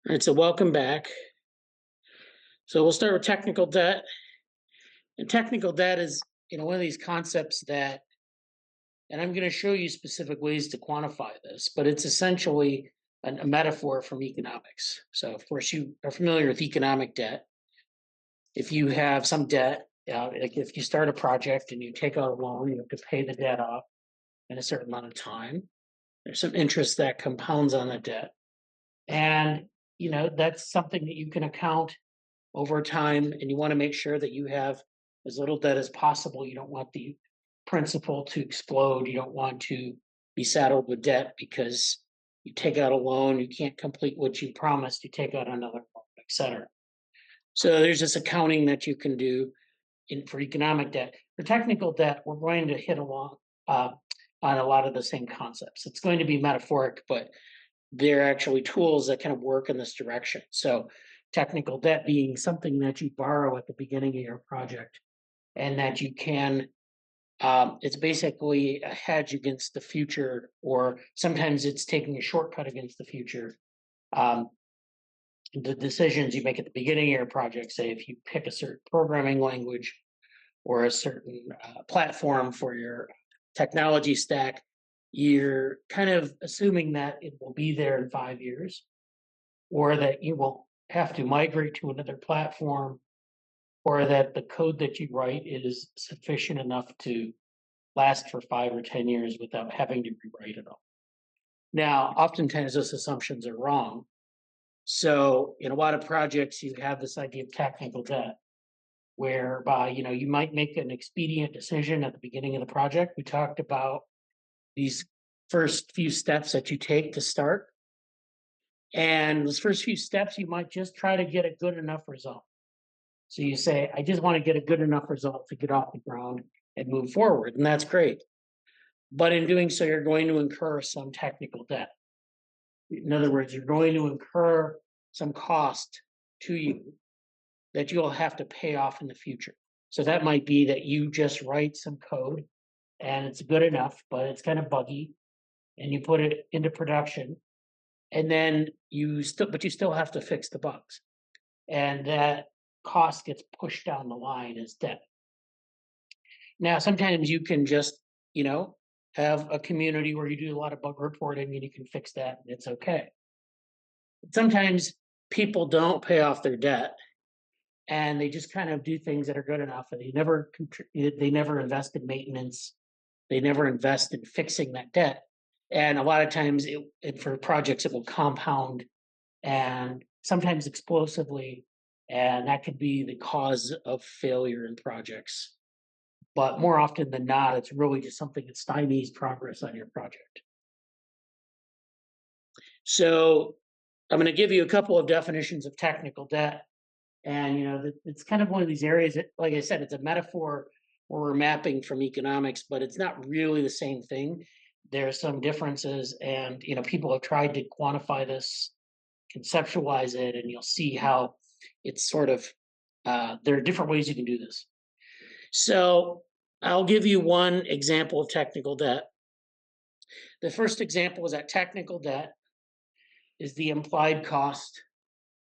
All right, so welcome back. So we'll start with technical debt. And technical debt is, one of these concepts that, and I'm going to show you specific ways to quantify this, but it's essentially a metaphor from economics. So, of course, you are familiar with economic debt. If you have some debt, like if you start a project and you take out a loan, you have to pay the debt off in a certain amount of time. There's some interest that compounds on the debt. And, that's something that you can account over time, and you want to make sure that you have as little debt as possible. You don't want the principal to explode. You don't want to be saddled with debt because you take out a loan, you can't complete what you promised, you take out another loan, etc. So there's this accounting that you can do for economic debt. For technical debt, we're going to hit along on a lot of the same concepts. It's going to be metaphoric, but they're actually tools that kind of work in this direction. So technical debt being something that you borrow at the beginning of your project and that you can, it's basically a hedge against the future, or sometimes it's taking a shortcut against the future. The decisions you make at the beginning of your project, say if you pick a certain programming language or a certain platform for your technology stack, you're kind of assuming that it will be there in 5 years, or that you will have to migrate to another platform, or that the code that you write is sufficient enough to last for 5 or 10 years without having to rewrite it all. Now, oftentimes those assumptions are wrong. So in a lot of projects, you have this idea of technical debt, whereby you might make an expedient decision at the beginning of the project. We talked about these first few steps that you take to start. And those first few steps, you might just try to get a good enough result. So you say, I just want to get a good enough result to get off the ground and move forward. And that's great. But in doing so, you're going to incur some technical debt. In other words, you're going to incur some cost to you that you'll have to pay off in the future. So that might be that you just write some code and it's good enough, but it's kind of buggy, and you put it into production, and then you still have to fix the bugs, and that cost gets pushed down the line as debt. Now, sometimes you can just, have a community where you do a lot of bug reporting and you can fix that and it's okay. But sometimes people don't pay off their debt and they just kind of do things that are good enough, and they never invest in maintenance. They never invest in fixing that debt. And a lot of times for projects, it will compound, and sometimes explosively, and that could be the cause of failure in projects. But more often than not, it's really just something that stymies progress on your project. So I'm going to give you a couple of definitions of technical debt. And, it's kind of one of these areas that, like I said, it's a metaphor where we're mapping from economics, but it's not really the same thing. There are some differences, and, people have tried to quantify this, conceptualize it, and you'll see how it's sort of, there are different ways you can do this. So I'll give you one example of technical debt. The first example is that technical debt is the implied cost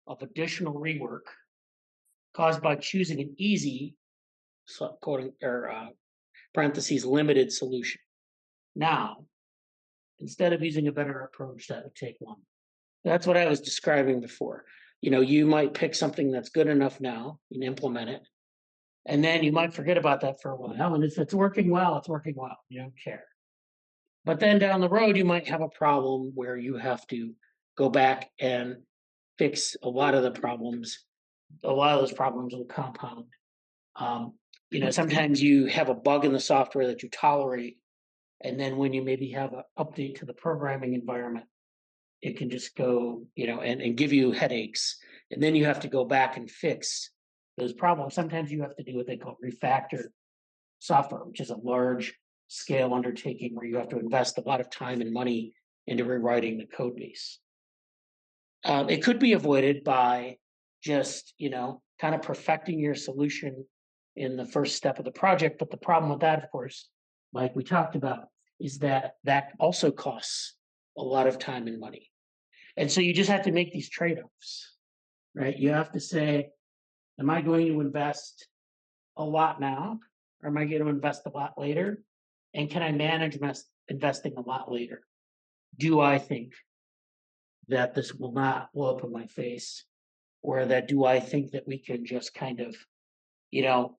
of additional rework caused by choosing an easy, parentheses, limited solution. Now, instead of using a better approach, that would take longer. That's what I was describing before. You might pick something that's good enough now and implement it, and then you might forget about that for a while. And if it's working well, it's working well. You don't care. But then down the road, you might have a problem where you have to go back and fix a lot of the problems. A lot of those problems will compound. Sometimes you have a bug in the software that you tolerate, and then when you maybe have an update to the programming environment, it can just go, and give you headaches. And then you have to go back and fix those problems. Sometimes you have to do what they call refactor software, which is a large scale undertaking where you have to invest a lot of time and money into rewriting the code base. It could be avoided by just, kind of perfecting your solution in the first step of the project. But the problem with that, of course, like we talked about, is that also costs a lot of time and money. And so you just have to make these trade-offs, right? You have to say, am I going to invest a lot now, or am I going to invest a lot later? And can I manage investing a lot later? Do I think that this will not blow up in my face? Or that do I think that we can just kind of, you know,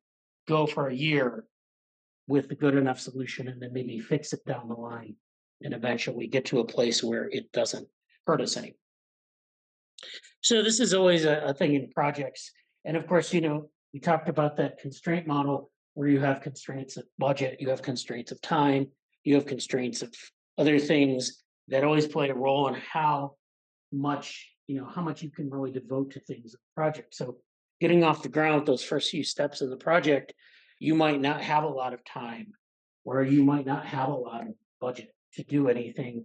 go for a year with a good enough solution and then maybe fix it down the line and eventually get to a place where it doesn't hurt us anymore. So this is always a thing in projects. And of course, we talked about that constraint model where you have constraints of budget, you have constraints of time, you have constraints of other things that always play a role in how much you can really devote to things in the project. So getting off the ground with those first few steps in the project, you might not have a lot of time, or you might not have a lot of budget to do anything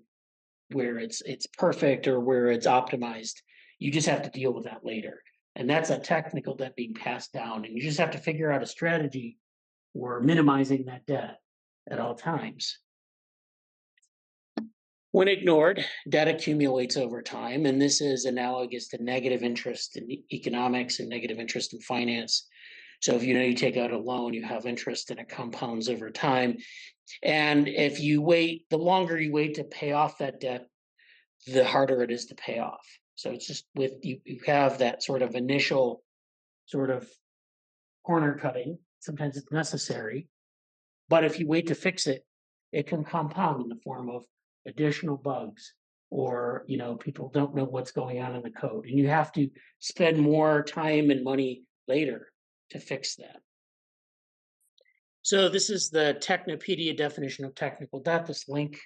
where it's perfect or where it's optimized. You just have to deal with that later. And that's a technical debt being passed down. And you just have to figure out a strategy for minimizing that debt at all times. When ignored, debt accumulates over time, and this is analogous to negative interest in economics and negative interest in finance. So if you take out a loan, you have interest and it compounds over time. And if you wait, the longer you wait to pay off that debt, the harder it is to pay off. So it's just with you have that sort of initial sort of corner cutting. Sometimes it's necessary, but if you wait to fix it, it can compound in the form of additional bugs, or people don't know what's going on in the code, and you have to spend more time and money later to fix that. So this is the Technopedia definition of technical debt. This link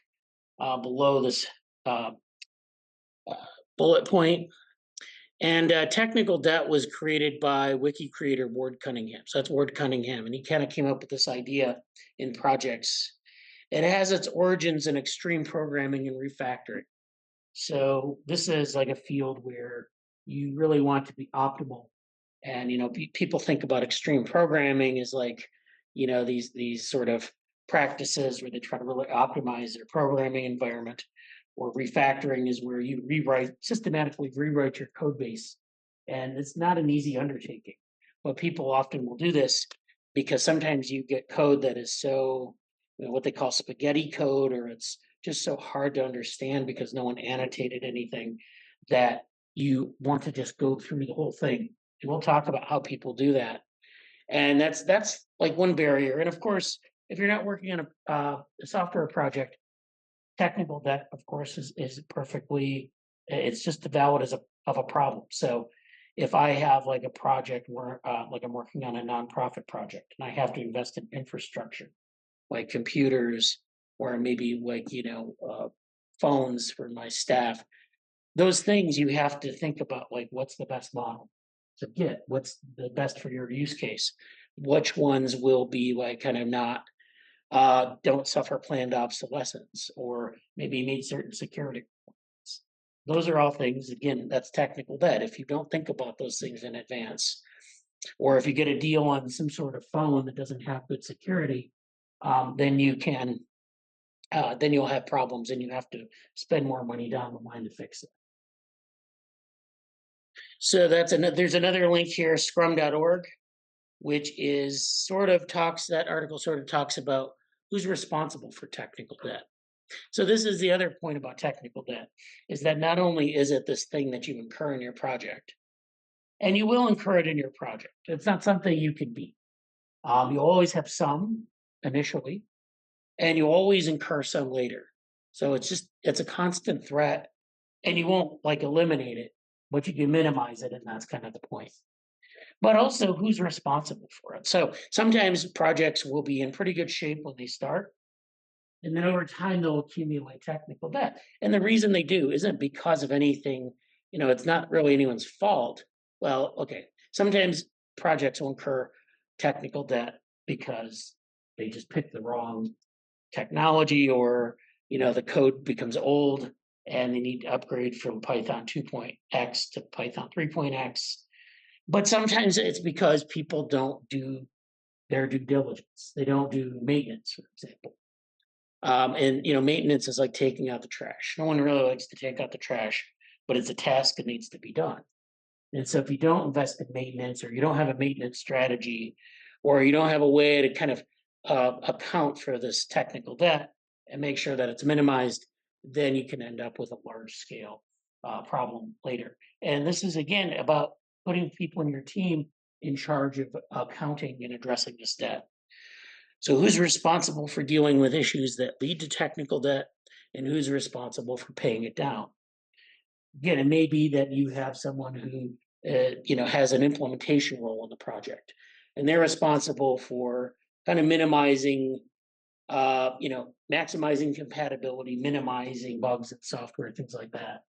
below this bullet point. And technical debt was created by wiki creator Ward Cunningham. So that's Ward Cunningham, and he kind of came up with this idea in projects. It has its origins in extreme programming and refactoring. So this is like a field where you really want to be optimal. And people think about extreme programming as like these sort of practices where they try to really optimize their programming environment. Or refactoring is where you systematically rewrite your code base. And it's not an easy undertaking, but people often will do this because sometimes you get code that is so, what they call spaghetti code, or it's just so hard to understand because no one annotated anything, that you want to just go through the whole thing. And we'll talk about how people do that. And that's like one barrier. And of course, if you're not working on a software project, technical debt, of course, is perfectly, it's just as valid as of a problem. So if I have like a project where like I'm working on a nonprofit project and I have to invest in infrastructure, like computers, or maybe like, phones for my staff, those things you have to think about, like what's the best model to get, what's the best for your use case, which ones will be like kind of not don't suffer planned obsolescence, or maybe meet certain security requirements. Those are all things, again, that's technical debt. If you don't think about those things in advance, or if you get a deal on some sort of phone that doesn't have good security, then then you'll have problems and you have to spend more money down the line to fix it. So there's another link here, scrum.org, which is that article sort of talks about who's responsible for technical debt. So this is the other point about technical debt, is that not only is it this thing that you incur in your project, and you will incur it in your project. It's not something you can beat. You always have some initially, and you always incur some later. So it's a constant threat, and you won't like eliminate it, but you can minimize it, and that's kind of the point. But also who's responsible for it. So sometimes projects will be in pretty good shape when they start, and then over time they'll accumulate technical debt. And the reason they do isn't because of anything, it's not really anyone's fault. Well, okay, sometimes projects will incur technical debt because they just pick the wrong technology, or the code becomes old and they need to upgrade from Python 2.x to Python 3.x. But sometimes it's because people don't do their due diligence. They don't do maintenance, for example. And maintenance is like taking out the trash. No one really likes to take out the trash, but it's a task that needs to be done. And so if you don't invest in maintenance, or you don't have a maintenance strategy, or you don't have a way to kind of account for this technical debt and make sure that it's minimized, then you can end up with a large scale problem later. And this is again about putting people in your team in charge of accounting and addressing this debt. So who's responsible for dealing with issues that lead to technical debt, and who's responsible for paying it down? Again, it may be that you have someone who has an implementation role in the project, and they're responsible for kind of minimizing, maximizing compatibility, minimizing bugs in software, things like that.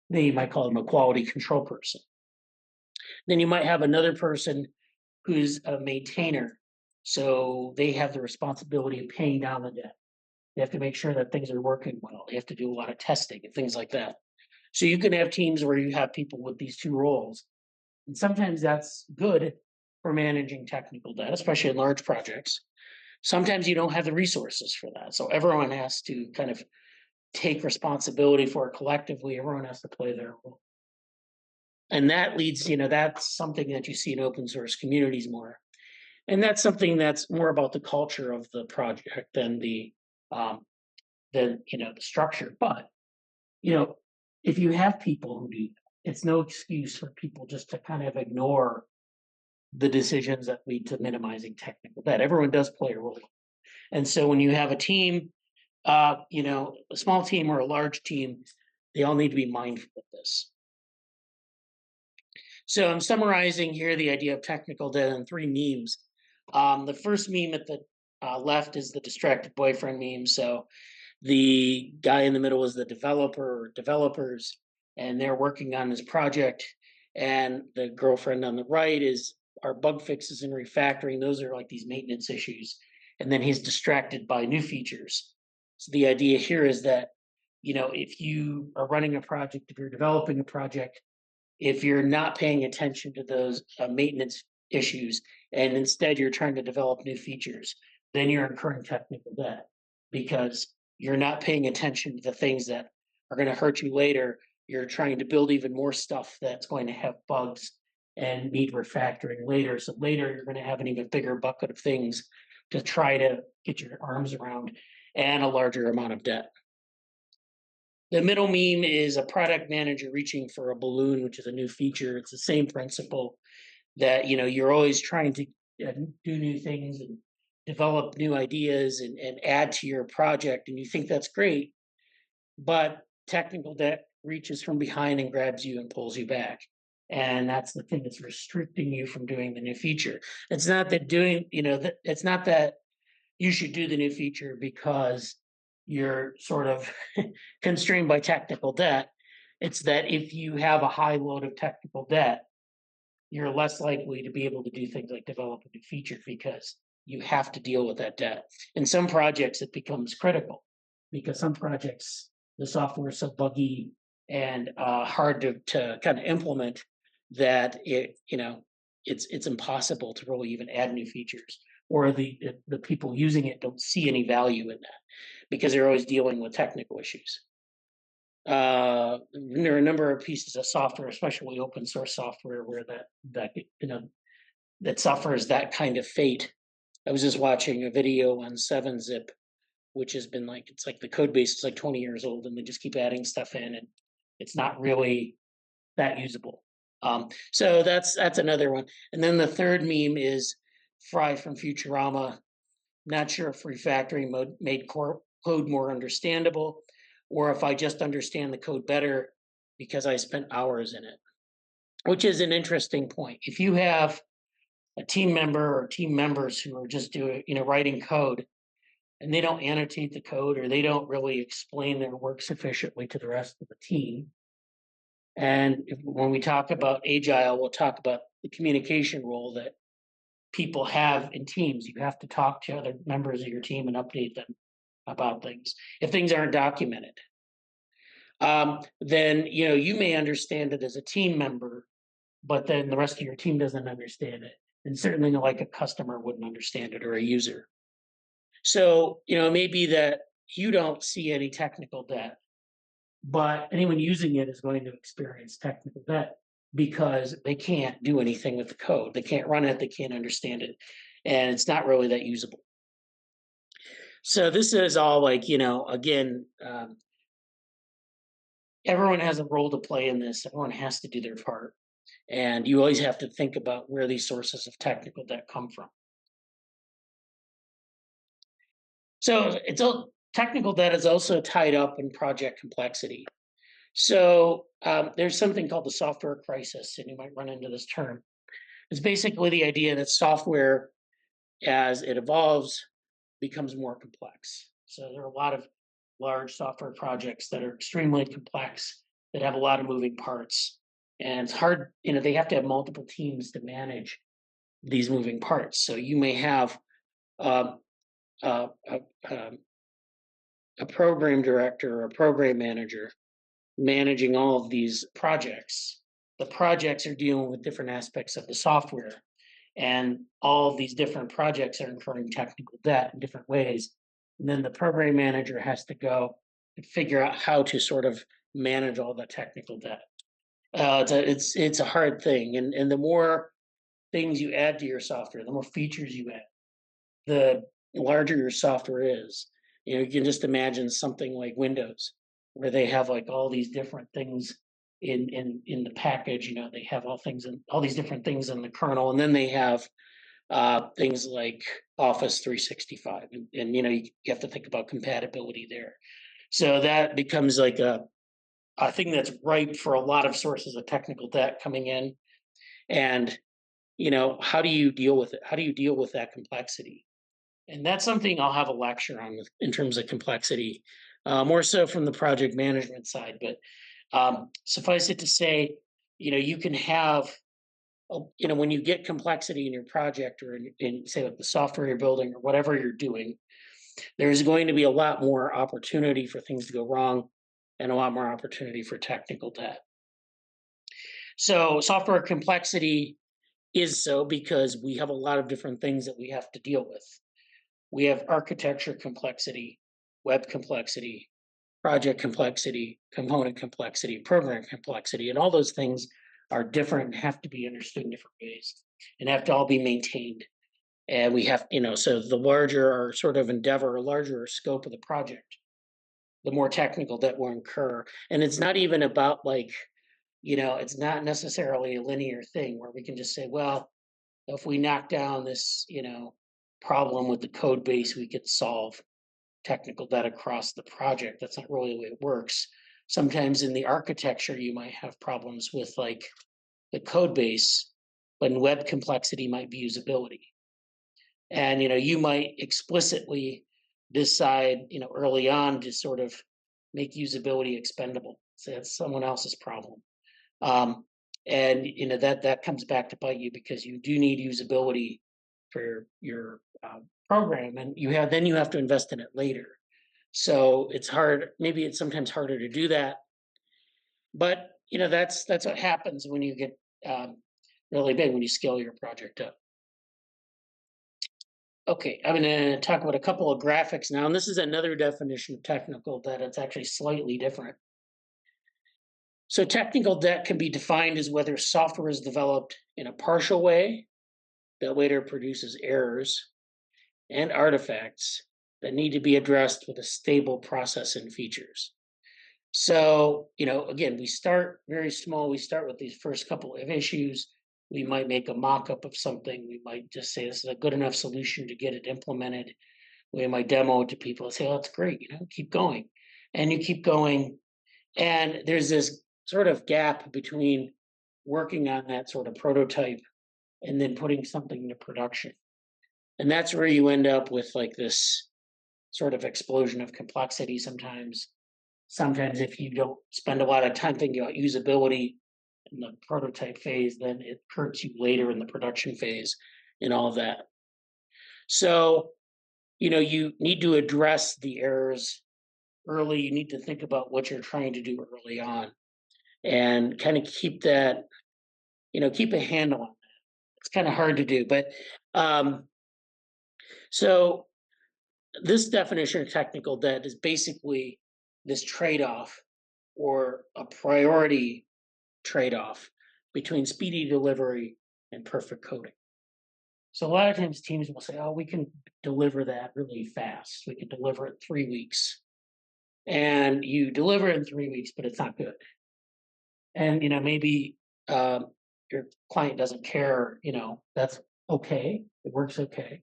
Then you might call them a quality control person. Then you might have another person who's a maintainer, so they have the responsibility of paying down the debt. They have to make sure that things are working well. They have to do a lot of testing and things like that. So you can have teams where you have people with these two roles. And sometimes that's good for managing technical debt, especially in large projects. Sometimes you don't have the resources for that. So everyone has to kind of take responsibility for it collectively. Everyone has to play their role. And that leads, that's something that you see in open source communities more. And that's something that's more about the culture of the project than the structure. But if you have people who do that, it's no excuse for people just to kind of ignore the decisions that lead to minimizing technical debt. Everyone does play a role. And so when you have a team, a small team or a large team, they all need to be mindful of this. So I'm summarizing here the idea of technical debt in 3 memes. The first meme at the left is the distracted boyfriend meme. So the guy in the middle is the developer or developers, and they're working on this project. And the girlfriend on the right is our bug fixes and refactoring. Those are like these maintenance issues. And then he's distracted by new features. So the idea here is that, if you are running a project, if you're developing a project, if you're not paying attention to those maintenance issues, and instead you're trying to develop new features, then you're incurring technical debt because you're not paying attention to the things that are going to hurt you later. You're trying to build even more stuff that's going to have bugs and need refactoring later. So later you're going to have an even bigger bucket of things to try to get your arms around, and a larger amount of debt. The middle meme is a product manager reaching for a balloon, which is a new feature. It's the same principle that, you're always trying to do new things and develop new ideas and add to your project. And you think that's great, but technical debt reaches from behind and grabs you and pulls you back. And that's the thing that's restricting you from doing the new feature. It's not that it's not that you should do the new feature because you're sort of constrained by technical debt. It's that if you have a high load of technical debt, you're less likely to be able to do things like develop a new feature because you have to deal with that debt. In some projects, it becomes critical because some projects, the software is so buggy and hard to kind of implement that it's impossible to really even add new features, or the people using it don't see any value in that because they're always dealing with technical issues. There are a number of pieces of software, especially open source software, where that suffers that kind of fate. I was just watching a video on 7-zip, which has been it's like the code base is like 20 years old, and they just keep adding stuff in, and it's not really that usable. So that's another one. And then the third meme is Fry from Futurama. Not sure if refactoring mode made code more understandable, or if I just understand the code better because I spent hours in it, which is an interesting point. If you have a team member or team members who are just writing code, and they don't annotate the code, or they don't really explain their work sufficiently to the rest of the team. And when we talk about agile, we'll talk about the communication role that people have in teams. You have to talk to other members of your team and update them about things. If things aren't documented, then you may understand it as a team member, but then the rest of your team doesn't understand it, and certainly like a customer wouldn't understand it, or a user. So it may be that you don't see any technical debt, but anyone using it is going to experience technical debt because they can't do anything with the code. They can't run it, they can't understand it, and it's not really that usable. So this is all like, again, everyone has a role to play in this. Everyone has to do their part. And you always have to think about where these sources of technical debt come from. So technical debt is also tied up in project complexity. So there's something called the software crisis, and you might run into this term. It's basically the idea that software, as it evolves, becomes more complex. So there are a lot of large software projects that are extremely complex, that have a lot of moving parts. And it's hard, they have to have multiple teams to manage these moving parts. So you may have a program director or a program manager managing all of these projects. The projects are dealing with different aspects of the software, and all of these different projects are incurring technical debt in different ways. And then the program manager has to go and figure out how to sort of manage all the technical debt. It's a hard thing, and the more things you add to your software, the more features you add, the larger your software is. You can just imagine something like Windows, where they have like all these different things in the package. They have all these different things in the kernel, and then they have things like Office 365, and you have to think about compatibility there. So that becomes like a thing that's ripe for a lot of sources of technical debt coming in. And how do you deal with it? How do you deal with that complexity? And that's something I'll have a lecture on in terms of complexity, more so from the project management side. But suffice it to say, you can have, when you get complexity in your project or in say like the software you're building or whatever you're doing, there's going to be a lot more opportunity for things to go wrong and a lot more opportunity for technical debt. So software complexity is so because we have a lot of different things that we have to deal with. We have architecture complexity, web complexity, project complexity, component complexity, program complexity, and all those things are different and have to be understood in different ways and have to all be maintained. And we have, so the larger our sort of endeavor, or larger our scope of the project, the more technical debt will incur. And it's not even about like, it's not necessarily a linear thing where we can just say, well, if we knock down this, problem with the code base, we could solve technical debt across the project. That's not really the way it works. Sometimes in the architecture, you might have problems with like the code base, but in web complexity might be usability. And you might explicitly decide, early on to sort of make usability expendable. So that's someone else's problem. And that comes back to bite you because you do need usability for your program, and you have to invest in it later. So it's hard. Maybe it's sometimes harder to do that, but that's what happens when you get really big, when you scale your project up. Okay, I'm going to talk about a couple of graphics now, and this is another definition of technical debt. It's actually slightly different. So technical debt can be defined as whether software is developed in a partial way that later produces errors and artifacts that need to be addressed with a stable process and features. So, again, we start very small. We start with these first couple of issues. We might make a mock-up of something. We might just say this is a good enough solution to get it implemented. We might demo it to people and say, oh, that's great, keep going. And you keep going. And there's this sort of gap between working on that sort of prototype and then putting something into production. And that's where you end up with like this sort of explosion of complexity sometimes. Sometimes if you don't spend a lot of time thinking about usability in the prototype phase, then it hurts you later in the production phase and all of that. So, you need to address the errors early. You need to think about what you're trying to do early on and kind of keep that, keep a handle on that. It's kind of hard to do, but so this definition of technical debt is basically this trade-off or a priority trade-off between speedy delivery and perfect coding. So a lot of times teams will say, oh, we can deliver that really fast. We can deliver it in 3 weeks. And you deliver it in 3 weeks, but it's not good. And maybe your client doesn't care, that's okay. It works okay.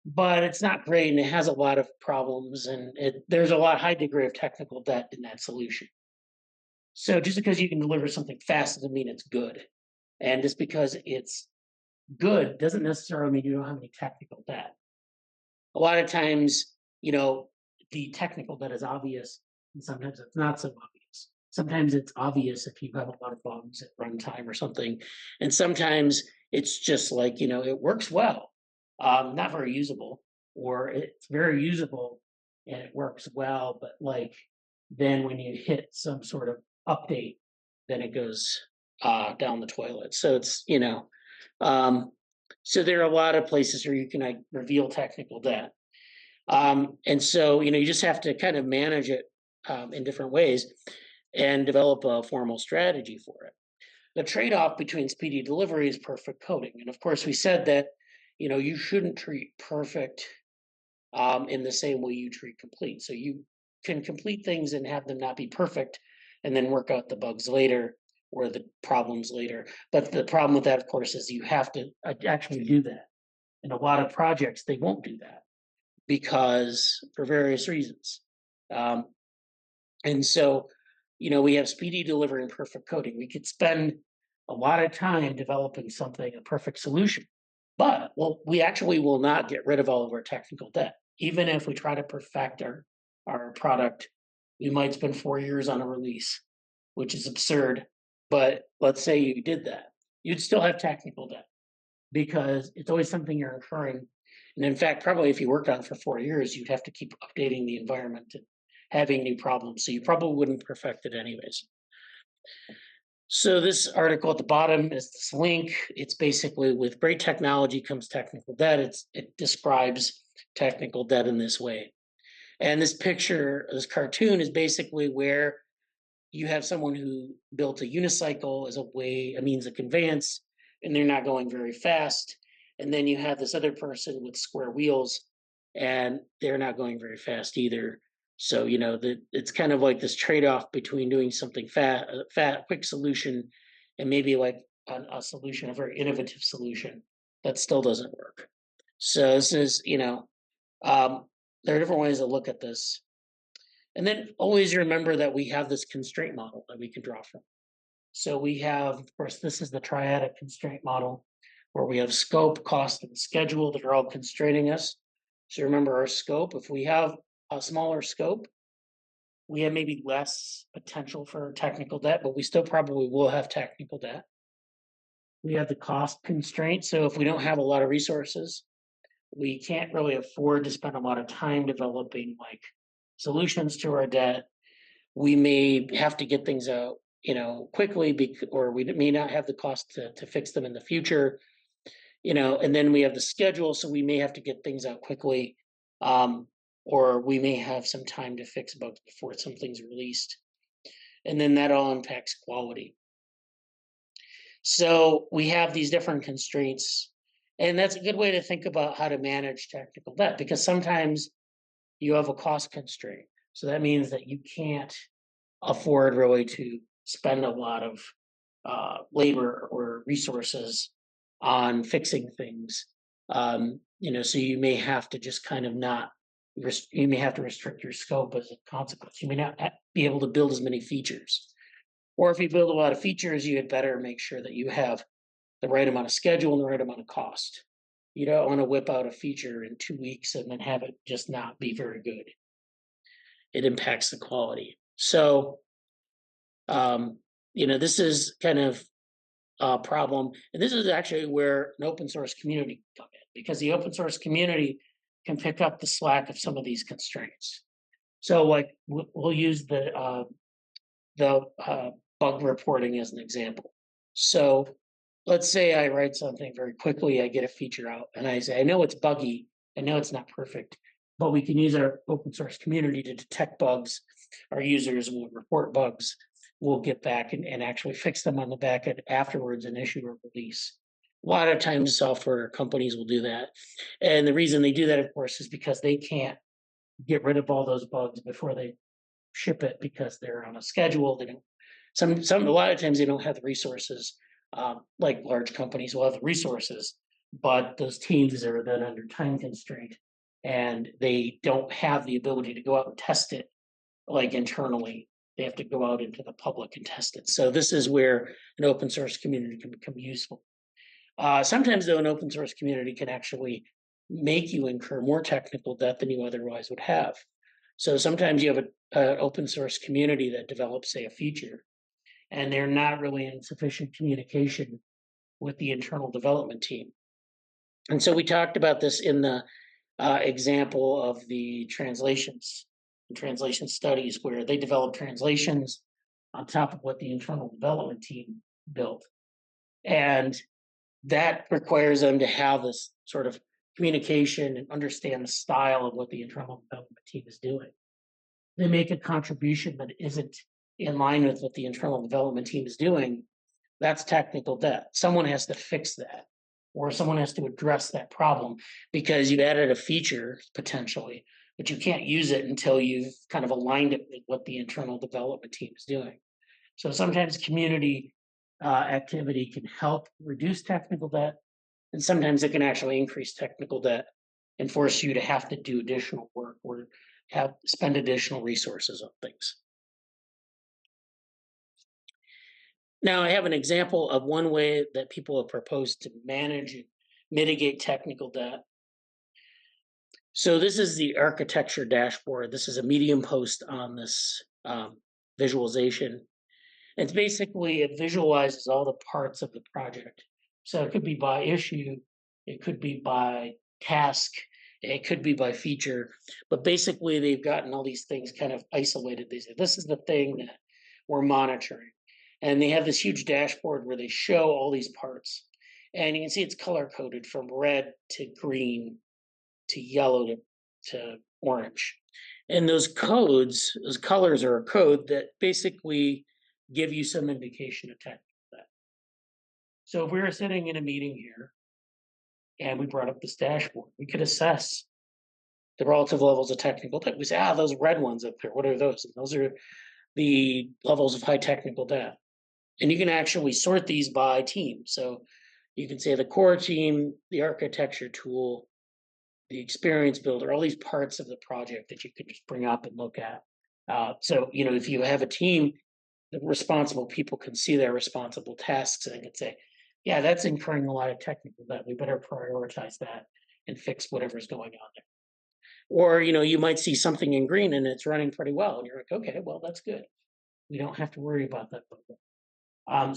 But it's not great and it has a lot of problems and there's a high degree of technical debt in that solution. So just because you can deliver something fast doesn't mean it's good. And just because it's good doesn't necessarily mean you don't have any technical debt. A lot of times, the technical debt is obvious, and sometimes it's not so obvious. Sometimes it's obvious if you have a lot of bugs at runtime or something, and sometimes it's just like it works well, not very usable, or it's very usable and it works well, but like then when you hit some sort of update, then it goes down the toilet. So it's so there are a lot of places where you can reveal technical debt. And so, you just have to kind of manage it in different ways and develop a formal strategy for it. The trade-off between speedy delivery is perfect coding. And of course, we said that, you shouldn't treat perfect in the same way you treat complete. So you can complete things and have them not be perfect and then work out the bugs later or the problems later. But the problem with that, of course, is you have to actually do that. In a lot of projects, they won't do that because for various reasons. And so, we have speedy delivery and perfect coding. We could spend a lot of time developing something, a perfect solution, but we actually will not get rid of all of our technical debt. Even if we try to perfect our product, we might spend 4 years on a release, which is absurd. But let's say you did that, you'd still have technical debt because it's always something you're incurring. And in fact, probably if you worked on it for 4 years, you'd have to keep updating the environment and having new problems. So you probably wouldn't perfect it anyways. So this article at the bottom is this link. It's basically with great technology comes technical debt. It describes technical debt in this way. And this picture, this cartoon is basically where you have someone who built a unicycle as a means of conveyance, and they're not going very fast. And then you have this other person with square wheels, and they're not going very fast either. So it's kind of like this trade-off between doing something quick solution, and maybe like a solution, a very innovative solution that still doesn't work. So this is there are different ways to look at this. And then always remember that we have this constraint model that we can draw from. So we have, of course, this is the triadic constraint model where we have scope, cost, and schedule that are all constraining us. So remember our scope. If we have a smaller scope, we have maybe less potential for technical debt, but we still probably will have technical debt. We have the cost constraint. So if we don't have a lot of resources, we can't really afford to spend a lot of time developing like solutions to our debt. We may have to get things out, quickly, or we may not have the cost to fix them in the future, and then we have the schedule. So we may have to get things out quickly, or we may have some time to fix bugs before something's released. And then that all impacts quality. So we have these different constraints, and that's a good way to think about how to manage technical debt, because sometimes you have a cost constraint. So that means that you can't afford really to spend a lot of labor or resources on fixing things. So you may have to just kind of you may have to restrict your scope as a consequence. You may not be able to build as many features. Or if you build a lot of features, you had better make sure that you have the right amount of schedule and the right amount of cost. You don't want to whip out a feature in 2 weeks and then have it just not be very good. It impacts the quality. So, this is kind of a problem. And this is actually where an open source community can come in, because the open source community can pick up the slack of some of these constraints. So like we'll use the bug reporting as an example. So let's say I write something very quickly, I get a feature out, and I say, I know it's buggy, I know it's not perfect, but we can use our open source community to detect bugs our users will report bugs. We'll get back and actually fix them on the back end afterwards and issue a release. A lot of times software companies will do that. And the reason they do that, of course, is because they can't get rid of all those bugs before they ship it because they're on a schedule. They don't a lot of times they don't have the resources. Like large companies will have the resources, but those teams are then under time constraint and they don't have the ability to go out and test it like internally. They have to go out into the public and test it. So this is where an open source community can become useful. Sometimes though, an open source community can actually make you incur more technical debt than you otherwise would have. So sometimes you have an open source community that develops, say, a feature, and they're not really in sufficient communication with the internal development team. And so we talked about this in the example of the translations and translation studies, where they develop translations on top of what the internal development team built. And that requires them to have this sort of communication and understand the style of what the internal development team is doing. They make a contribution that isn't in line with what the internal development team is doing. That's technical debt. Someone has to fix that, or someone has to address that problem because you've added a feature potentially, but you can't use it until you've kind of aligned it with what the internal development team is doing. So sometimes community activity can help reduce technical debt, and sometimes it can actually increase technical debt and force you to have to do additional work or spend additional resources on things. Now, I have an example of one way that people have proposed to manage and mitigate technical debt. So this is the architecture dashboard. This is a Medium post on this visualization. It's basically, it visualizes all the parts of the project. So it could be by issue, it could be by task, it could be by feature, but basically they've gotten all these things kind of isolated. They say, this is the thing that we're monitoring. And they have this huge dashboard where they show all these parts. And you can see it's color coded from red to green to yellow to orange. And those codes, those colors are a code that basically give you some indication of technical debt. So if we were sitting in a meeting here and we brought up this dashboard, we could assess the relative levels of technical debt. We say, those red ones up there, what are those? And those are the levels of high technical debt. And you can actually sort these by team. So you can say the core team, the architecture tool, the experience builder, all these parts of the project that you could just bring up and look at. So, if you have a team, the responsible people can see their responsible tasks and can say, yeah, that's incurring a lot of technical debt. We better prioritize that and fix whatever's going on there. Or, you might see something in green and it's running pretty well. And you're like, okay, well, that's good. We don't have to worry about that.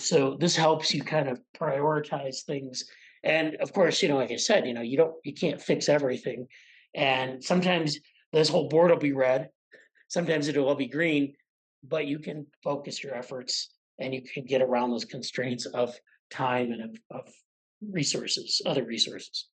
So this helps you kind of prioritize things. And of course, like I said, you can't fix everything. And sometimes this whole board will be red. Sometimes it'll all be green, but you can focus your efforts and you can get around those constraints of time and of resources, other resources.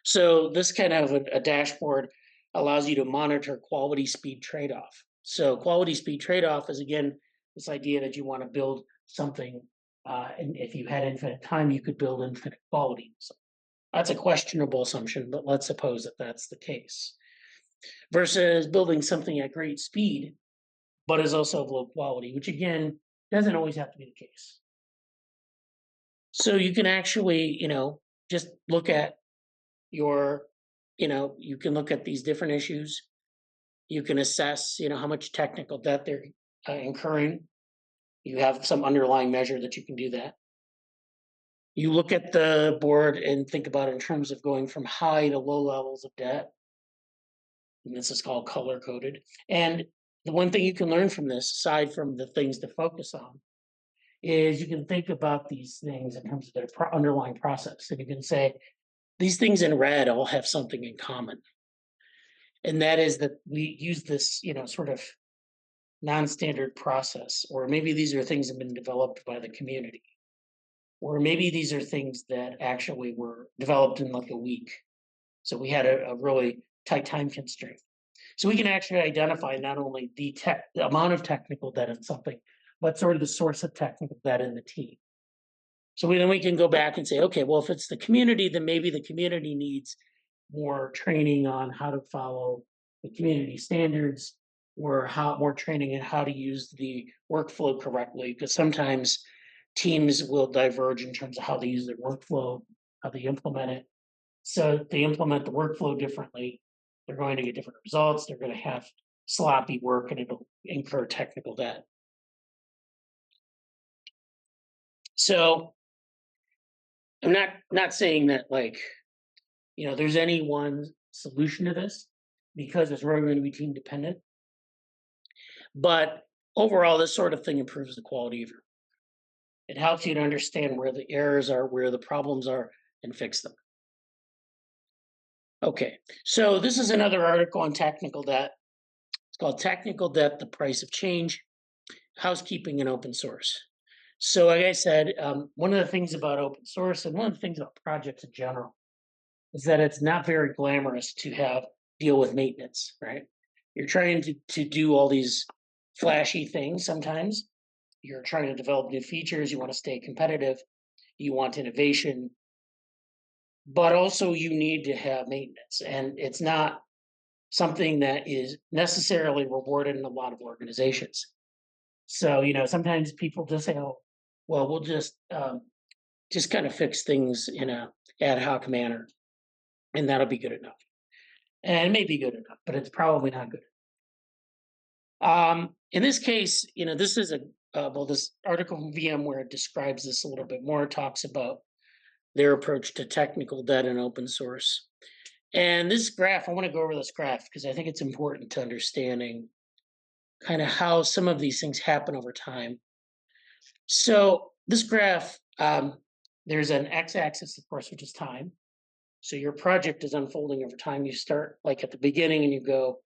So this kind of a dashboard allows you to monitor quality speed trade-off. So quality speed trade-off is, again, this idea that you want to build something, and if you had infinite time, you could build infinite quality. So that's a questionable assumption, but let's suppose that that's the case. Versus building something at great speed, but is also of low quality, which again, doesn't always have to be the case. So you can actually, just look at your, you can look at these different issues. You can assess, how much technical debt they're incurring. You have some underlying measure that you can do that. You look at the board and think about it in terms of going from high to low levels of debt. And this is called color coded. And the one thing you can learn from this, aside from the things to focus on, is you can think about these things in terms of their underlying process. And you can say, these things in red all have something in common. And that is that we use this, sort of non-standard process, or maybe these are things that have been developed by the community, or maybe these are things that actually were developed in like a week. So we had a really tight time constraint. So we can actually identify not only the amount of technical debt in something, but sort of the source of technical debt in the team. So then we can go back and say, okay, well, if it's the community, then maybe the community needs more training on how to follow the community standards, or how more training in how to use the workflow correctly. Because sometimes teams will diverge in terms of how they use their workflow, how they implement it. So if they implement the workflow differently, they're going to get different results. They're going to have sloppy work and it'll incur technical debt. So I'm not saying that there's any one solution to this, because it's really going to be team dependent. But overall, this sort of thing improves the quality of your. It helps you to understand where the errors are, where the problems are, and fix them. Okay, so this is another article on technical debt. It's called Technical Debt, the Price of Change, Housekeeping in Open Source. So like I said, one of the things about open source, and one of the things about projects in general, is that it's not very glamorous to deal with maintenance, right? You're trying to do all these flashy things sometimes. You're trying to develop new features. You want to stay competitive. You want innovation. But also you need to have maintenance. And it's not something that is necessarily rewarded in a lot of organizations. So, sometimes people just say, oh, well, we'll just kind of fix things in a ad hoc manner, and that'll be good enough. And it may be good enough, but it's probably not good. In this case, this is this article from VMware describes this a little bit more, talks about their approach to technical debt and open source. And this graph, I want to go over this graph because I think it's important to understanding kind of how some of these things happen over time. So this graph, there's an x-axis, of course, which is time. So your project is unfolding over time. You start like at the beginning and you go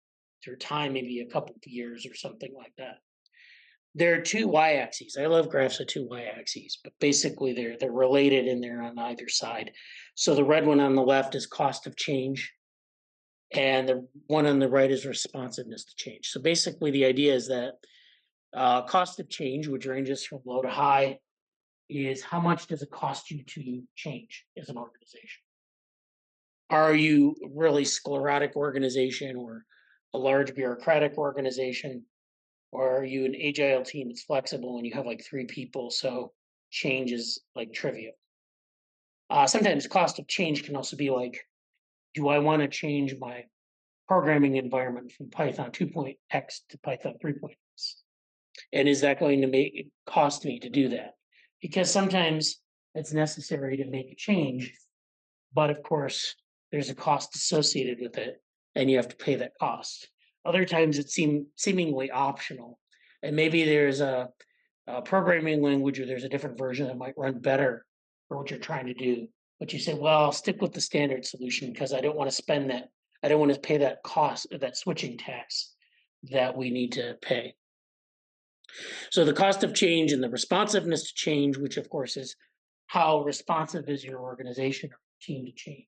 through time, maybe a couple of years or something like that. There are two y-axes. I love graphs with two y-axes, but basically they're related and they're on either side. So the red one on the left is cost of change, and the one on the right is responsiveness to change. So basically the idea is that cost of change, which ranges from low to high, is how much does it cost you to change as an organization? Are you a really sclerotic organization or a large bureaucratic organization? Or are you an agile team that's flexible and you have like 3 people, so change is like trivial? Sometimes cost of change can also be like, do I want to change my programming environment from Python 2.x to Python 3.x? And is that going to cost me to do that? Because sometimes it's necessary to make a change, but of course, there's a cost associated with it, and you have to pay that cost. Other times it's seemingly optional, and maybe there's a programming language or there's a different version that might run better for what you're trying to do. But you say, well, I'll stick with the standard solution because I don't want to spend that. I don't want to pay that cost, that switching tax that we need to pay. So the cost of change and the responsiveness to change, which of course is how responsive is your organization or team to change?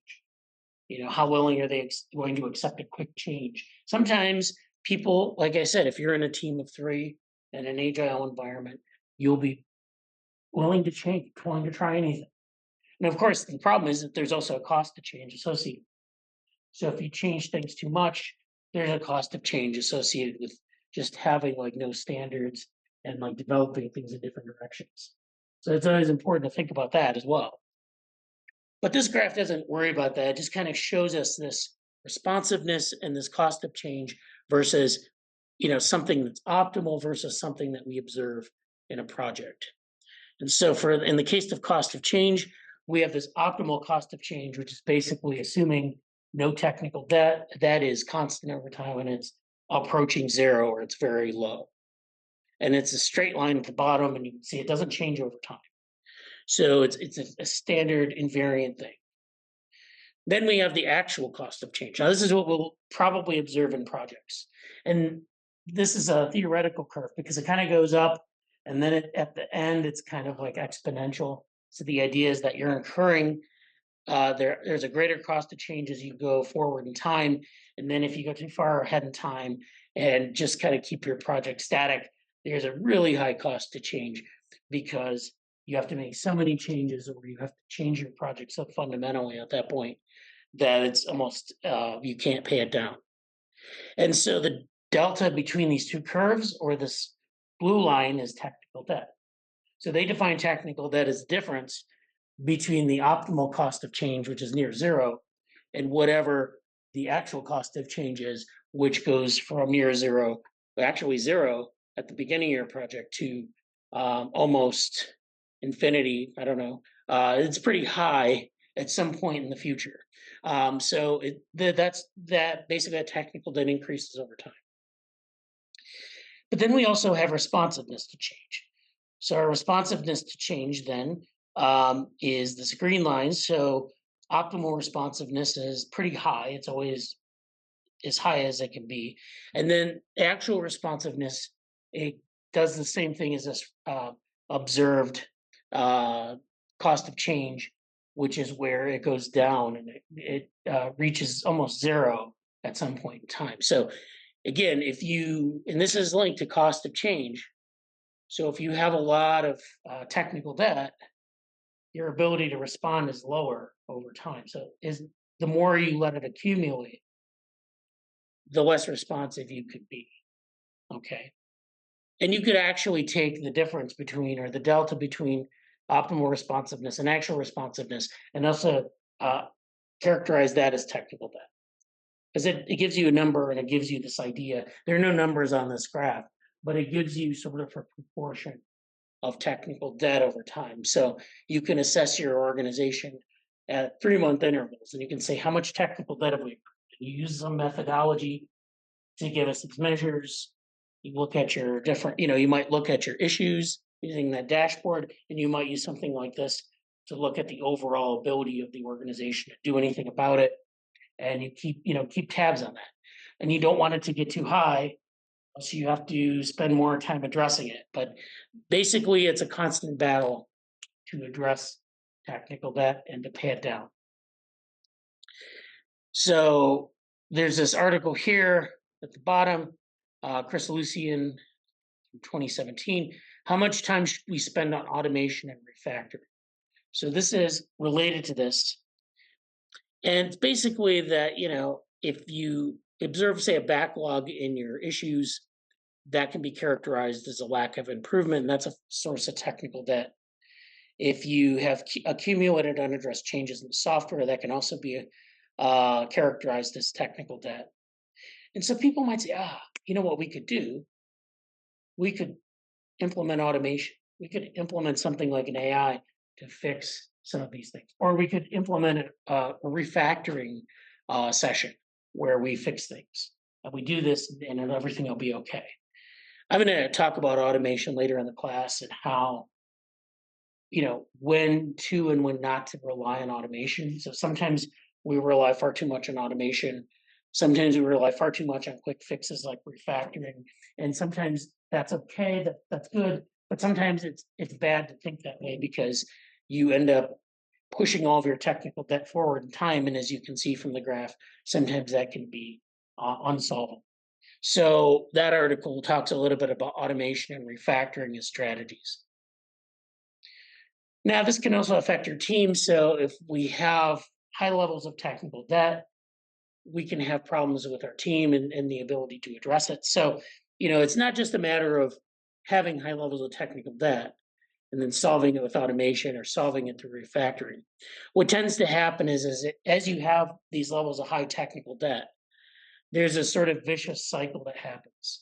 How willing are they going to accept a quick change? Sometimes people, like I said, if you're in a team of 3 in an agile environment, you'll be willing to change, willing to try anything. And of course, the problem is that there's also a cost to change associated. So if you change things too much, there's a cost of change associated with just having like no standards and like developing things in different directions. So it's always important to think about that as well. But this graph doesn't worry about that. It just kind of shows us this responsiveness and this cost of change versus, something that's optimal versus something that we observe in a project. And so in the case of cost of change, we have this optimal cost of change, which is basically assuming no technical debt. That is constant over time and it's approaching 0 or it's very low. And it's a straight line at the bottom, and you can see it doesn't change over time. So it's a standard invariant thing. Then we have the actual cost of change. Now, this is what we'll probably observe in projects. And this is a theoretical curve because it kind of goes up, and then at the end, it's kind of like exponential. So the idea is that you're incurring there's a greater cost of change as you go forward in time. And then if you go too far ahead in time and just kind of keep your project static, there's a really high cost to change because you have to make so many changes or you have to change your project so fundamentally at that point that it's almost you can't pay it down. And so the delta between these two curves or this blue line is technical debt. So they define technical debt as difference between the optimal cost of change, which is near zero, and whatever the actual cost of change is, which goes from near zero, actually zero at the beginning of your project to almost infinity. I don't know. It's pretty high at some point in the future. So that's basically a technical that increases over time. But then we also have responsiveness to change. So our responsiveness to change then is this green line. So optimal responsiveness is pretty high. It's always as high as it can be. And then actual responsiveness, it does the same thing as this observed cost of change, which is where it goes down and it reaches almost zero at some point in time. So again, and this is linked to cost of change. So if you have a lot of technical debt, your ability to respond is lower over time. So the more you let it accumulate, the less responsive you could be. Okay. And you could actually take the difference between or the delta between optimal responsiveness and actual responsiveness and also characterize that as technical debt. Because it gives you a number and it gives you this idea. There are no numbers on this graph, but it gives you sort of a proportion of technical debt over time. So you can assess your organization at 3-month intervals and you can say, how much technical debt have we accrued? You use some methodology to give us these measures. You look at your different, you might look at your issues using that dashboard, and you might use something like this to look at the overall ability of the organization to do anything about it. And you keep tabs on that. And you don't want it to get too high, so you have to spend more time addressing it. But basically, it's a constant battle to address technical debt and to pay it down. So there's this article here at the bottom, Chris Lucian from 2017. How much time should we spend on automation and refactoring? So this is related to this. And it's basically that, if you observe, say, a backlog in your issues, that can be characterized as a lack of improvement, and that's a source of technical debt. If you have accumulated unaddressed changes in the software, that can also be characterized as technical debt. And so people might say, what we could do? We could implement automation. We could implement something like an AI to fix some of these things. Or we could implement a refactoring session where we fix things. And we do this and everything will be okay. I'm going to talk about automation later in the class and how, when to and when not to rely on automation. So sometimes we rely far too much on automation. Sometimes we rely far too much on quick fixes like refactoring. And sometimes that's okay, that's good. But sometimes it's bad to think that way because you end up pushing all of your technical debt forward in time. And as you can see from the graph, sometimes that can be unsolvable. So that article talks a little bit about automation and refactoring as strategies. Now, this can also affect your team. So if we have high levels of technical debt, we can have problems with our team and the ability to address it. So, it's not just a matter of having high levels of technical debt and then solving it with automation or solving it through refactoring. What tends to happen is as you have these levels of high technical debt, there's a sort of vicious cycle that happens.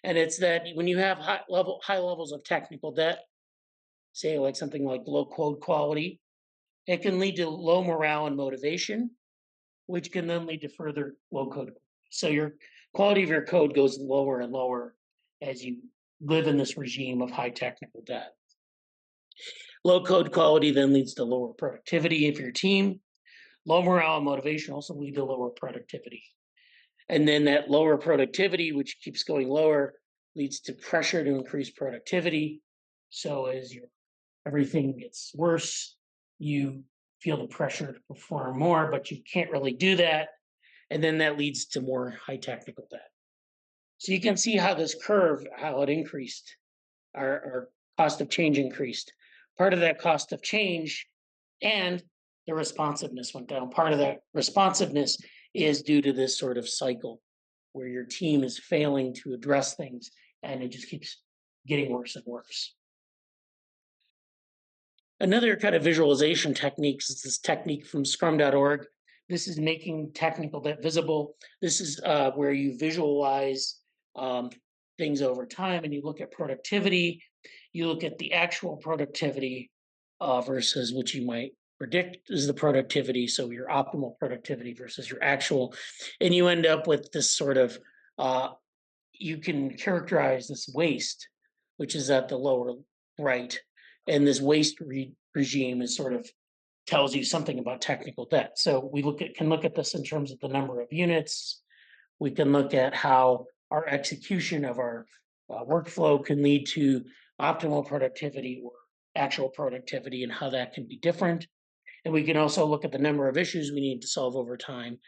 And it's that when you have high levels of technical debt, say like something like low code quality, it can lead to low morale and motivation, which can then lead to further low code. So your quality of your code goes lower and lower as you live in this regime of high technical debt. Low code quality then leads to lower productivity of your team. Low morale and motivation also lead to lower productivity. And then that lower productivity, which keeps going lower, leads to pressure to increase productivity. So as everything gets worse, you feel the pressure to perform more, but you can't really do that. And then that leads to more high technical debt. So you can see how this curve, how it increased, our cost of change increased. Part of that cost of change and the responsiveness went down. Part of that responsiveness is due to this sort of cycle where your team is failing to address things and it just keeps getting worse and worse. Another kind of visualization techniques is this technique from scrum.org. This is making technical debt visible. This is where you visualize things over time and you look at productivity. You look at the actual productivity versus what you might predict is the productivity. So your optimal productivity versus your actual. And you end up with this sort of, you can characterize this waste, which is at the lower right. And this waste regime is sort of tells you something about technical debt. So we can look at this in terms of the number of units. We can look at how our execution of our workflow can lead to optimal productivity or actual productivity and how that can be different. And we can also look at the number of issues we need to solve over time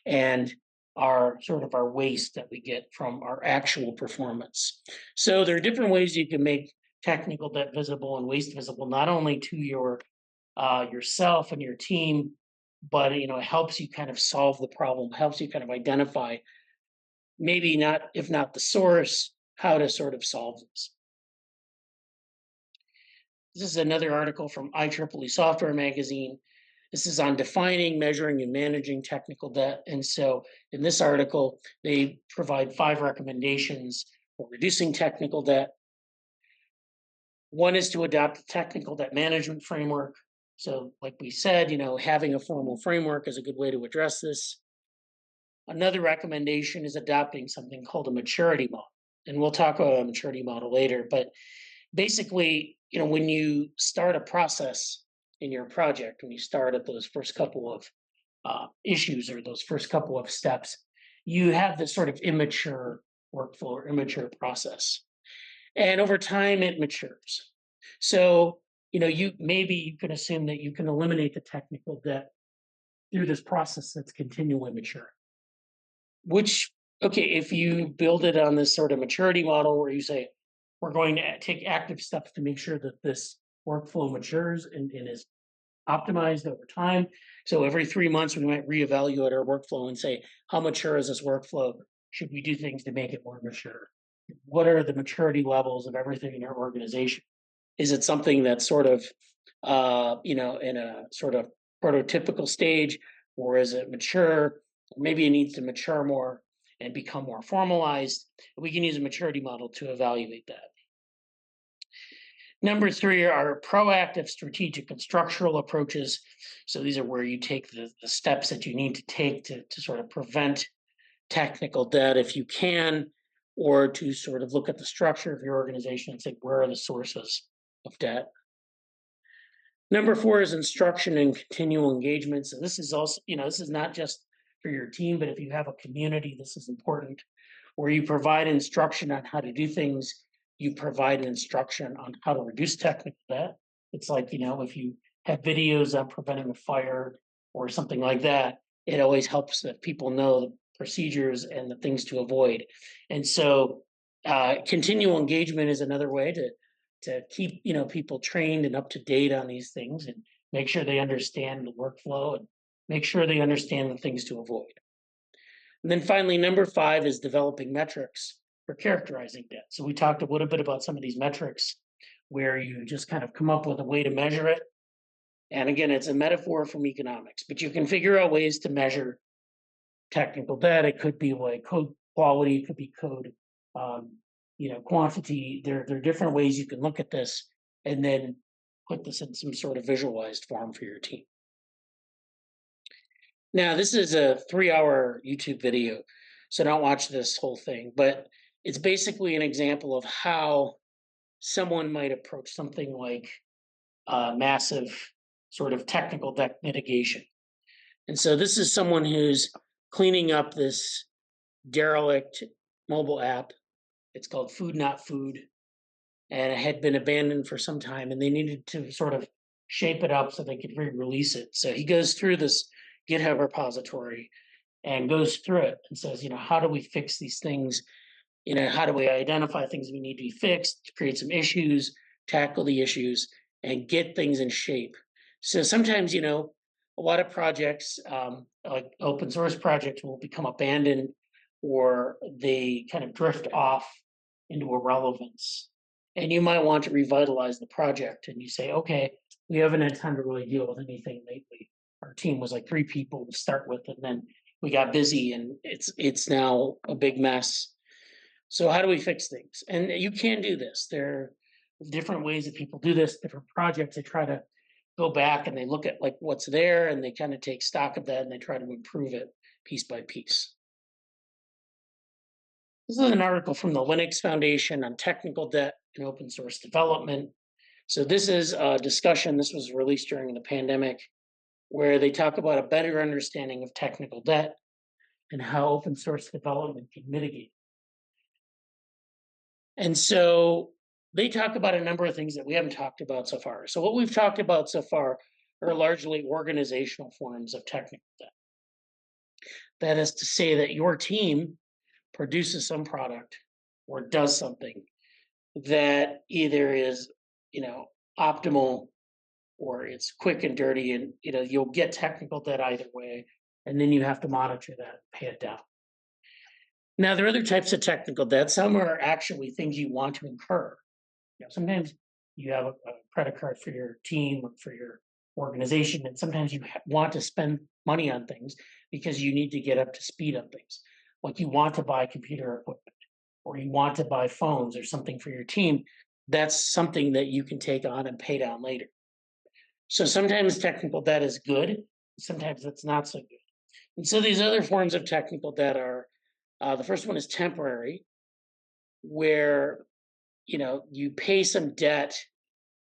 and our waste that we get from our actual performance. So there are different ways you can make technical debt visible and waste visible, not only to your yourself and your team, but it helps you kind of solve the problem, helps you kind of identify maybe not, if not the source, how to sort of solve this. This is another article from IEEE Software Magazine. This is on defining, measuring, and managing technical debt. And so in this article, they provide 5 recommendations for reducing technical debt. One is to adopt a technical debt management framework. So like we said, having a formal framework is a good way to address this. Another recommendation is adopting something called a maturity model. And we'll talk about a maturity model later. But basically, when you start a process in your project, when you start at those first couple of issues or those first couple of steps, you have this sort of immature workflow or immature process. And over time, it matures. So, you can assume that you can eliminate the technical debt through this process that's continually maturing. Which, okay, if you build it on this sort of maturity model where you say, we're going to take active steps to make sure that this workflow matures and is optimized over time. So every 3 months, we might reevaluate our workflow and say, how mature is this workflow? Should we do things to make it more mature? What are the maturity levels of everything in our organization? Is it something that's sort of, in a sort of prototypical stage, or is it mature? Maybe it needs to mature more and become more formalized. We can use a maturity model to evaluate that. Number 3 are proactive, strategic, and structural approaches. So these are where you take the steps that you need to take to sort of prevent technical debt if you can, or to sort of look at the structure of your organization and say, where are the sources of debt? Number 4 is instruction and continual engagement. So this is also, this is not just for your team, but if you have a community, this is important, where you provide instruction on how to do things. You provide instruction on how to reduce technical debt. It's like, if you have videos on preventing a fire or something like that, it always helps that people know the procedures and the things to avoid. And so continual engagement is another way to keep people trained and up to date on these things and make sure they understand the workflow and make sure they understand the things to avoid. And then finally, number 5 is developing metrics for characterizing debt. So we talked a little bit about some of these metrics where you just kind of come up with a way to measure it. And again, it's a metaphor from economics, but you can figure out ways to measure technical debt. It could be like code quality, it could be code quantity. There are different ways you can look at this and then put this in some sort of visualized form for your team. Now, this is a 3-hour YouTube video, so don't watch this whole thing, but it's basically an example of how someone might approach something like massive sort of technical debt mitigation. And so this is someone who's cleaning up this derelict mobile app. It's called Food Not Food, and it had been abandoned for some time, and they needed to sort of shape it up so they could re-release it. So he goes through this GitHub repository and goes through it and says, how do we fix these things? How do we identify things we need to be fixed, create some issues, tackle the issues, and get things in shape. So sometimes, a lot of projects, like open source projects, will become abandoned or they kind of drift off into irrelevance. And you might want to revitalize the project and you say, okay, we haven't had time to really deal with anything lately. Our team was like 3 people to start with, and then we got busy and it's now a big mess. So how do we fix things? And you can do this. There are different ways that people do this, different projects. They try to go back and they look at like what's there and they kind of take stock of that and they try to improve it piece by piece. This is an article from the Linux Foundation on technical debt and open source development. So this is a discussion, this was released during the pandemic, where they talk about a better understanding of technical debt and how open source development can mitigate. And so they talk about a number of things that we haven't talked about so far. So what we've talked about so far are largely organizational forms of technical debt. That is to say that your team produces some product or does something that either is, optimal or it's quick and dirty, and you'll get technical debt either way, and then you have to monitor that, pay it down. Now, there are other types of technical debt. Some are actually things you want to incur. Sometimes you have a credit card for your team or for your organization, and sometimes you want to spend money on things because you need to get up to speed on things. Like you want to buy computer equipment or you want to buy phones or something for your team. That's something that you can take on and pay down later. So sometimes technical debt is good, sometimes it's not so good. And so these other forms of technical debt are, the first one is temporary, where you pay some debt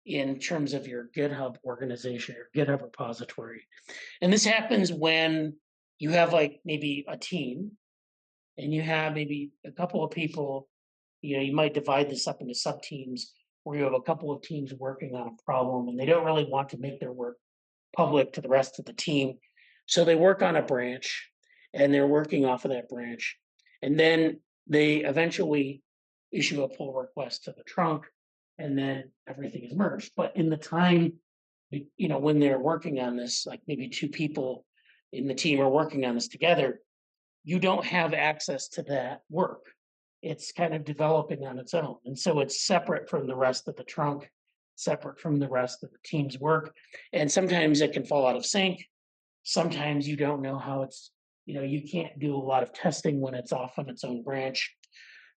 in terms of your GitHub organization or GitHub repository. And this happens when you have like maybe a team and you have maybe a couple of people, you might divide this up into sub teams where you have a couple of teams working on a problem and they don't really want to make their work public to the rest of the team. So they work on a branch and they're working off of that branch. And then they eventually issue a pull request to the trunk, and then everything is merged. But in the time, when they're working on this, like maybe 2 people in the team are working on this together, you don't have access to that work. It's kind of developing on its own. And so it's separate from the rest of the trunk, separate from the rest of the team's work. And sometimes it can fall out of sync. Sometimes you don't know how it's, you can't do a lot of testing when it's off on its own branch.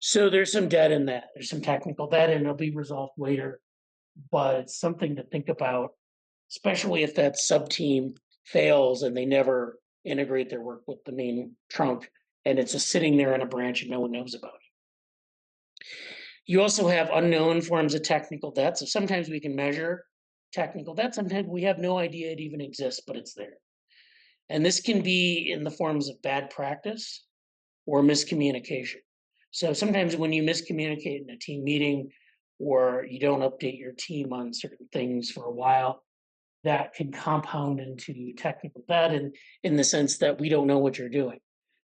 So there's some debt in that. There's some technical debt and it'll be resolved later. But it's something to think about, especially if that sub team fails and they never integrate their work with the main trunk and it's just sitting there in a branch and no one knows about it. You also have unknown forms of technical debt. So sometimes we can measure technical debt. Sometimes we have no idea it even exists, but it's there. And this can be in the forms of bad practice or miscommunication. So sometimes when you miscommunicate in a team meeting or you don't update your team on certain things for a while, that can compound into technical debt, and in the sense that we don't know what you're doing.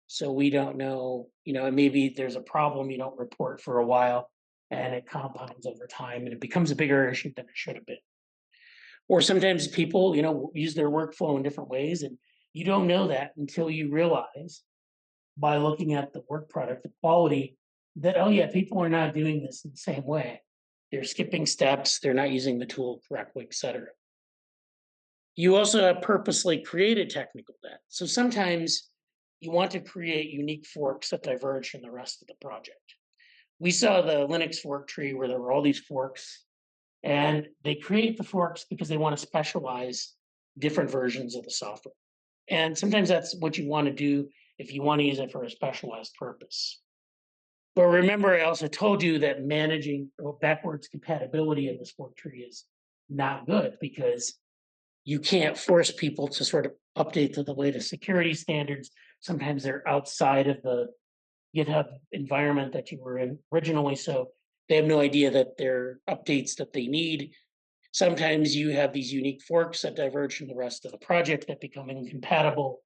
So we don't know, and maybe there's a problem you don't report for a while and it compounds over time and it becomes a bigger issue than it should have been. Or sometimes people, use their workflow in different ways and you don't know that until you realize by looking at the work product, the quality, that, oh yeah, people are not doing this in the same way. They're skipping steps, they're not using the tool correctly, et cetera. You also have purposely created technical debt. So sometimes you want to create unique forks that diverge from the rest of the project. We saw the Linux fork tree where there were all these forks, and they create the forks because they want to specialize different versions of the software. And sometimes that's what you want to do if you want to use it for a specialized purpose. But remember, I also told you that managing backwards compatibility in this fork tree is not good because you can't force people to sort of update to the latest security standards. Sometimes they're outside of the GitHub environment that you were in originally, so they have no idea that they're updates that they need. Sometimes you have these unique forks that diverge from the rest of the project that become incompatible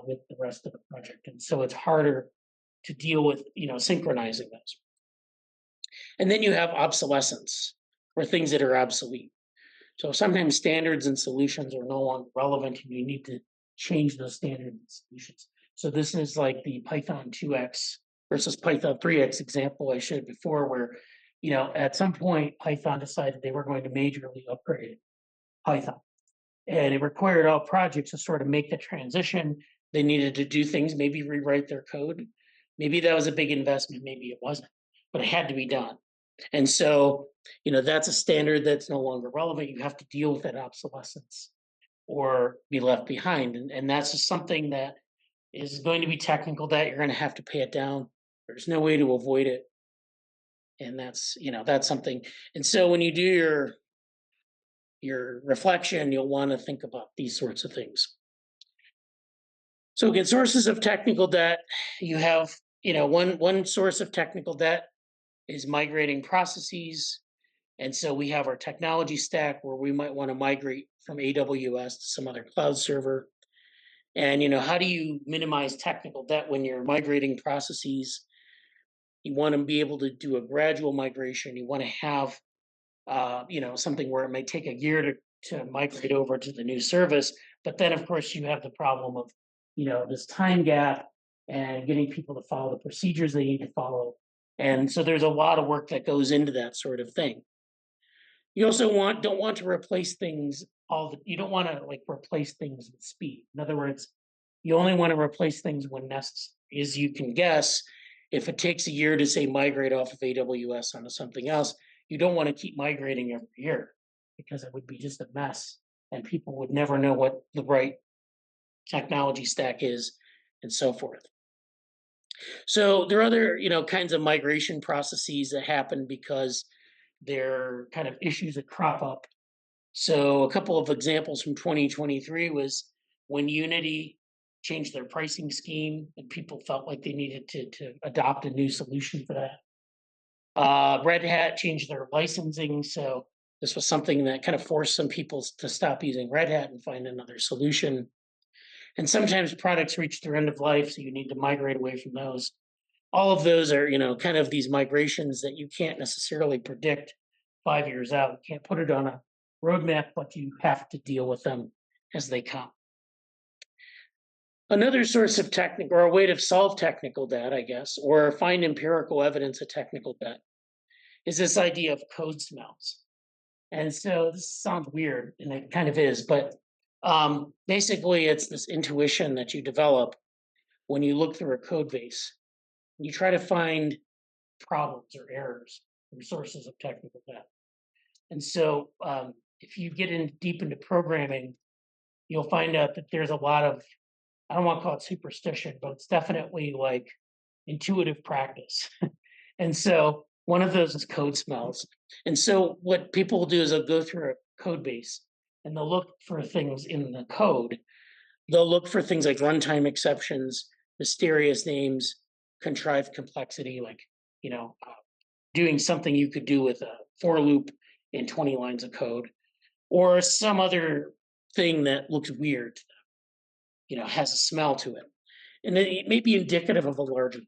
with the rest of the project. And so it's harder to deal with, synchronizing those. And then you have obsolescence, or things that are obsolete. So sometimes standards and solutions are no longer relevant and you need to change those standards and solutions. So this is like the Python 2x versus Python 3x example I showed before, where, at some point Python decided they were going to majorly upgrade Python. And it required all projects to sort of make the transition. They needed to do things, maybe rewrite their code. Maybe that was a big investment, maybe it wasn't, but it had to be done. And so, that's a standard that's no longer relevant. You have to deal with that obsolescence or be left behind. And that's just something that is going to be technical debt. You're going to have to pay it down. There's no way to avoid it. And that's something. And so when you do your reflection, you'll want to think about these sorts of things. So again, sources of technical debt, you have, one source of technical debt is migrating processes. And so we have our technology stack where we might want to migrate from AWS to some other cloud server. And, how do you minimize technical debt when you're migrating processes? You want to be able to do a gradual migration. You want to have, something where it may take a year to migrate over to the new service. But then, of course, you have the problem of, this time gap and getting people to follow the procedures they need to follow. And so there's a lot of work that goes into that sort of thing. You also don't want to replace things you don't want to replace things with speed. In other words, you only want to replace things when necessary. As you can guess, if it takes a year to say migrate off of AWS onto something else, you don't want to keep migrating every year because it would be just a mess and people would never know what the right technology stack is and so forth. So there are other, kinds of migration processes that happen because they're kind of issues that crop up. So a couple of examples from 2023 was when Unity changed their pricing scheme and people felt like they needed to adopt a new solution for that. Red Hat changed their licensing. So this was something that kind of forced some people to stop using Red Hat and find another solution. And sometimes products reach their end of life, so you need to migrate away from those. All of those are, kind of these migrations that you can't necessarily predict 5 years out. You can't put it on a roadmap, but you have to deal with them as they come. Another source of technical, or a way to solve technical debt, I guess, or find empirical evidence of technical debt, is this idea of code smells. And so this sounds weird, and it kind of is, but basically it's this intuition that you develop when you look through a code base. You try to find problems or errors or sources of technical debt. And so if you get deep into programming, you'll find out that there's a lot of, I don't want to call it superstition, but it's definitely like intuitive practice. And so one of those is code smells. And so what people will do is they'll go through a code base and they'll look for things in the code. They'll look for things like runtime exceptions, mysterious names, contrived complexity, like, doing something you could do with a for loop in 20 lines of code, or some other thing that looks weird, has a smell to it. And it may be indicative of a larger.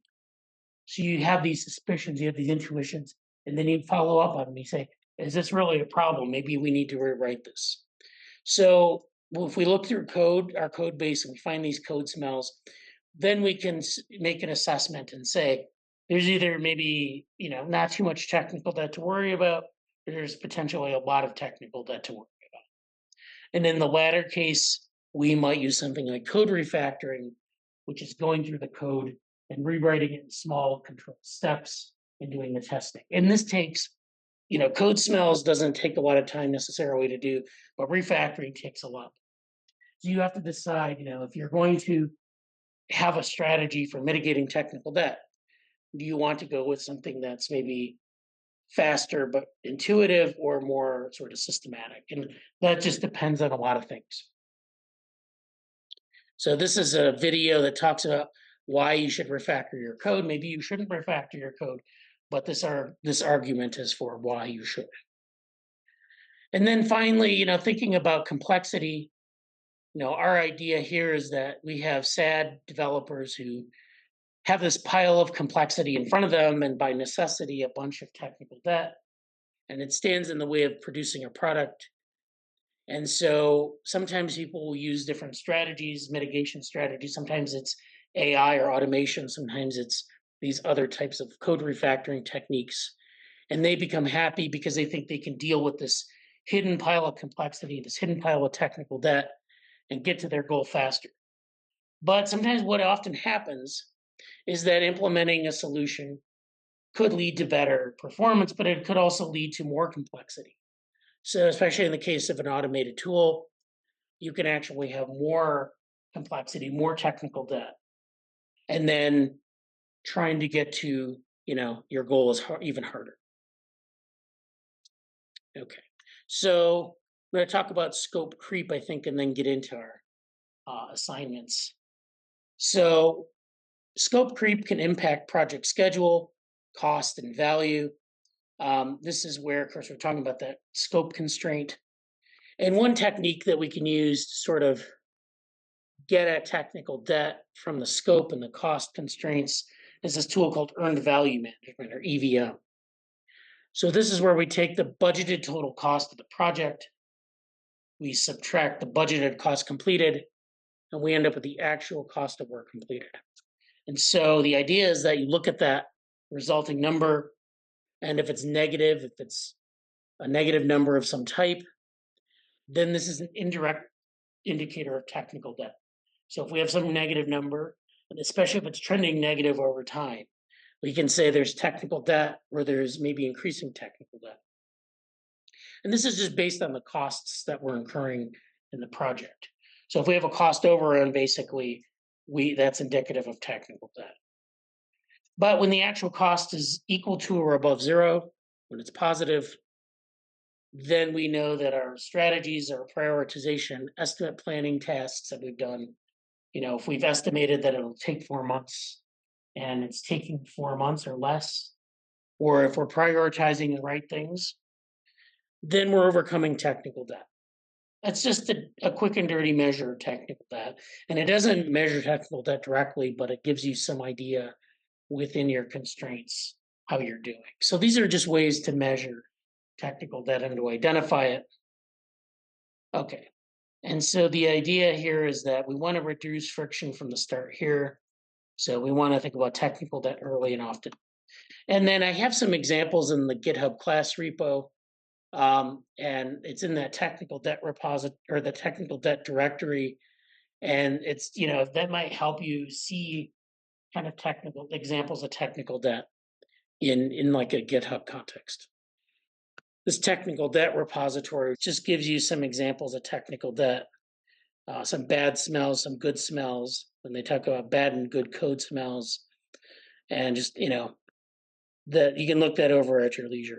So you have these suspicions, you have these intuitions, and then you follow up on them. You say, is this really a problem? Maybe we need to rewrite this. So if we look through our code base, and we find these code smells, then we can make an assessment and say, there's either maybe, not too much technical debt to worry about, or there's potentially a lot of technical debt to worry about. And in the latter case, we might use something like code refactoring, which is going through the code and rewriting it in small controlled steps and doing the testing. And this takes, code smells doesn't take a lot of time necessarily to do, but refactoring takes a lot. So you have to decide, if you're going to have a strategy for mitigating technical debt, do you want to go with something that's maybe faster but intuitive, or more sort of systematic? And that just depends on a lot of things. So this is a video that talks about why you should refactor your code. Maybe you shouldn't refactor your code, but this argument is for why you should. And then finally, thinking about complexity, our idea here is that we have sad developers who have this pile of complexity in front of them, and by necessity, a bunch of technical debt, and it stands in the way of producing a product. And so sometimes people will use different strategies, mitigation strategies. Sometimes it's AI or automation. Sometimes it's these other types of code refactoring techniques. And they become happy because they think they can deal with this hidden pile of complexity, this hidden pile of technical debt, and get to their goal faster. But sometimes what often happens is that implementing a solution could lead to better performance, but it could also lead to more complexity. So, especially in the case of an automated tool, you can actually have more complexity, more technical debt, and then trying to get to your goal is even harder. Okay, so we're going to talk about scope creep, I think, and then get into our assignments. So, scope creep can impact project schedule, cost, and value. This is where, of course, we're talking about that scope constraint. And one technique that we can use to sort of get at technical debt from the scope and the cost constraints is this tool called earned value management, or EVM. So this is where we take the budgeted total cost of the project, we subtract the budgeted cost completed, and we end up with the actual cost of work completed. And so the idea is that you look at that resulting number, and if it's negative, if it's a negative number of some type, then this is an indirect indicator of technical debt. So if we have some negative number, and especially if it's trending negative over time, we can say there's technical debt or there's maybe increasing technical debt. And this is just based on the costs that we're incurring in the project. So if we have a cost overrun, basically, that's indicative of technical debt. But when the actual cost is equal to or above zero, when it's positive, then we know that our strategies, our prioritization, estimate planning tasks that we've done, if we've estimated that it'll take 4 months and it's taking 4 months or less, or if we're prioritizing the right things, then we're overcoming technical debt. That's just a quick and dirty measure of technical debt. And it doesn't measure technical debt directly, but it gives you some idea within your constraints how you're doing. So these are just ways to measure technical debt and to identify it. Okay. And so the idea here is that we want to reduce friction from the start here. So we want to think about technical debt early and often. And then I have some examples in the GitHub class repo. And it's in that technical debt repository or the technical debt directory. And it's, that might help you see kind of technical examples of technical debt in like a GitHub context. This technical debt repository just gives you some examples of technical debt, some bad smells, some good smells, when they talk about bad and good code smells, and just, that you can look that over at your leisure.